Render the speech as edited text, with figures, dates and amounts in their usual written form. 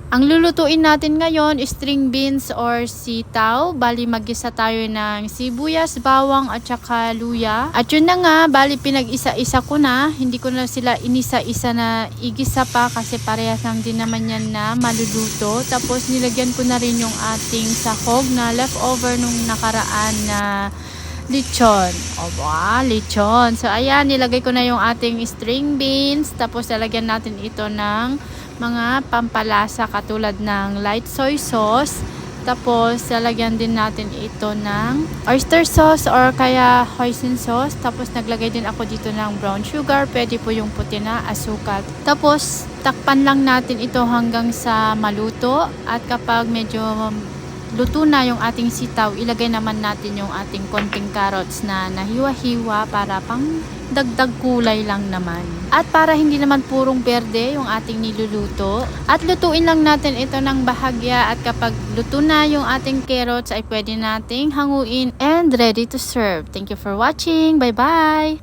Ang lulutuin natin ngayon, string beans or sitaw. Bali, mag-isa tayo ng sibuyas, bawang at saka luya. At yun na nga, bali pinag-isa-isa ko na. Hindi ko na sila inisa-isa na igisa pa kasi parehas lang din naman yan na maluluto. Tapos nilagyan ko na rin yung ating sahog na leftover nung nakaraan na lechon. O ba, lechon. So ayan, nilagay ko na yung ating string beans. Tapos lalagyan natin ito ng mga pampalasa katulad ng light soy sauce. Tapos lalagyan din natin ito ng oyster sauce or kaya hoisin sauce. Tapos naglagay din ako dito ng brown sugar. Pwede po yung puti na asukal. Tapos takpan lang natin ito hanggang sa maluto. At kapag medyo luto na yung ating sitaw, ilagay naman natin yung ating konting carrots na nahiwa-hiwa para pang dagdag kulay lang naman. At para hindi naman purong berde yung ating niluluto. At lutuin lang natin ito ng bahagya at kapag luto na yung ating carrots ay pwede nating hanguin and ready to serve. Thank you for watching. Bye-bye!